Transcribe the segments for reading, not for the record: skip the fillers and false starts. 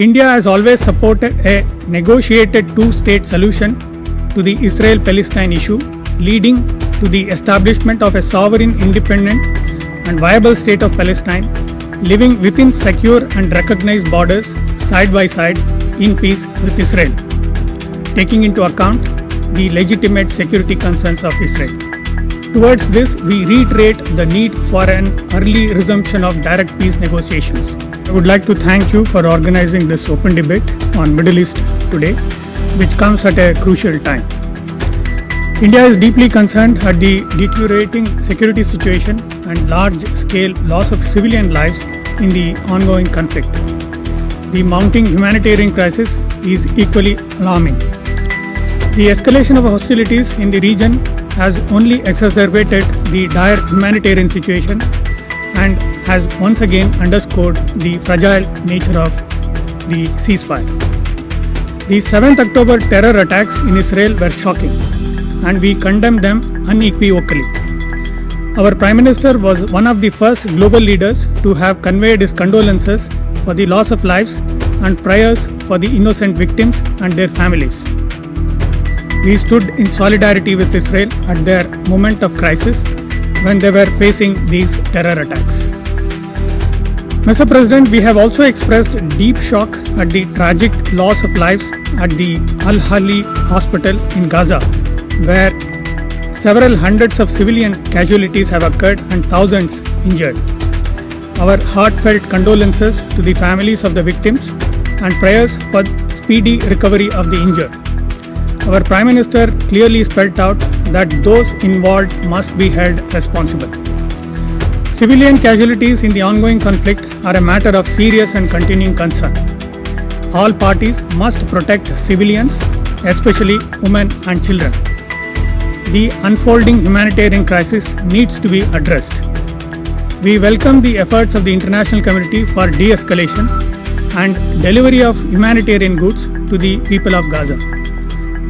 India has always supported a negotiated two-state solution to the Israel-Palestine issue, leading to the establishment of a sovereign, independent and viable state of Palestine, living within secure and recognized borders side by side in peace with Israel, taking into account the legitimate security concerns of Israel. Towards this, we reiterate the need for an early resumption of direct peace negotiations. I would like to thank you for organizing this open debate on Middle East today, which comes at a crucial time. India is deeply concerned at the deteriorating security situation and large-scale loss of civilian lives in the ongoing conflict. The mounting humanitarian crisis is equally alarming. The escalation of hostilities in the region has only exacerbated the dire humanitarian situation and has once again underscored the fragile nature of the ceasefire. The 7th October terror attacks in Israel were shocking, and we condemn them unequivocally. Our Prime Minister was one of the first global leaders to have conveyed his condolences for the loss of lives and prayers for the innocent victims and their families. We stood in solidarity with Israel at their moment of crisis when they were facing these terror attacks. Mr. President, we have also expressed deep shock at the tragic loss of lives at the Al-Ahli Hospital in Gaza, where several hundreds of civilian casualties have occurred and thousands injured. Our heartfelt condolences to the families of the victims and prayers for speedy recovery of the injured. Our Prime Minister clearly spelled out that those involved must be held responsible. Civilian casualties in the ongoing conflict are a matter of serious and continuing concern. All parties must protect civilians, especially women and children. The unfolding humanitarian crisis needs to be addressed. We welcome the efforts of the international community for de-escalation and delivery of humanitarian goods to the people of Gaza.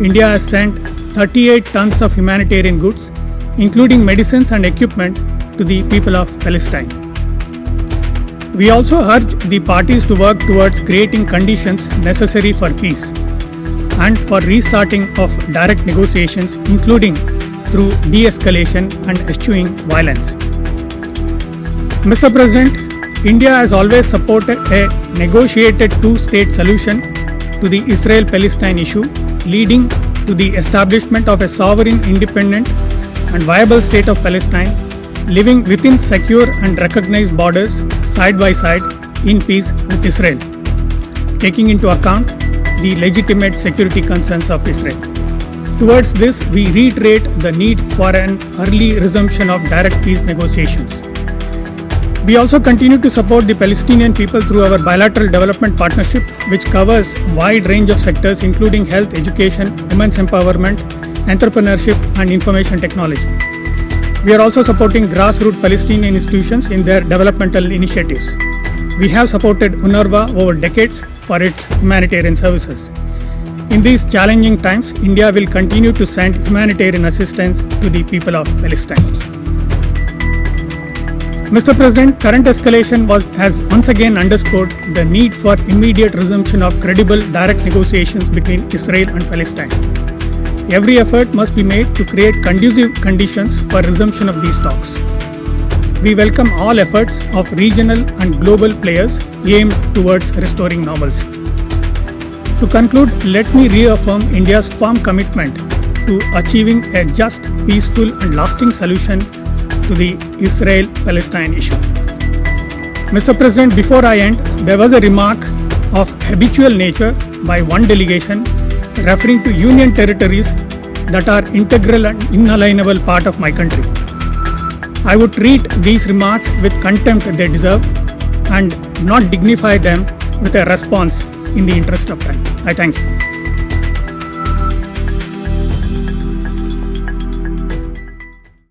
India has sent 38 tons of humanitarian goods, including medicines and equipment, to the people of Palestine. We also urge the parties to work towards creating conditions necessary for peace and for restarting of direct negotiations, including through de-escalation and eschewing violence. Mr. President, India has always supported a negotiated two-state solution to the Israel-Palestine issue, leading to the establishment of a sovereign, independent and viable state of Palestine, living within secure and recognized borders side by side in peace with Israel, taking into account the legitimate security concerns of Israel. Towards this, we reiterate the need for an early resumption of direct peace negotiations. We also continue to support the Palestinian people through our bilateral development partnership, which covers a wide range of sectors including health, education, women's empowerment, entrepreneurship and information technology. We are also supporting grassroots Palestinian institutions in their developmental initiatives. We have supported UNRWA over decades for its humanitarian services. In these challenging times, India will continue to send humanitarian assistance to the people of Palestine. Mr. President, current escalation has once again underscored the need for immediate resumption of credible direct negotiations between Israel and Palestine. Every effort must be made to create conducive conditions for resumption of these talks. We welcome all efforts of regional and global players aimed towards restoring normalcy. To conclude, let me reaffirm India's firm commitment to achieving a just, peaceful and lasting solution to the Israel-Palestine issue. Mr. President, before I end, there was a remark of habitual nature by one delegation referring to union territories that are integral and inalienable part of my country. I would treat these remarks with contempt they deserve and not dignify them with a response in the interest of time. I thank you.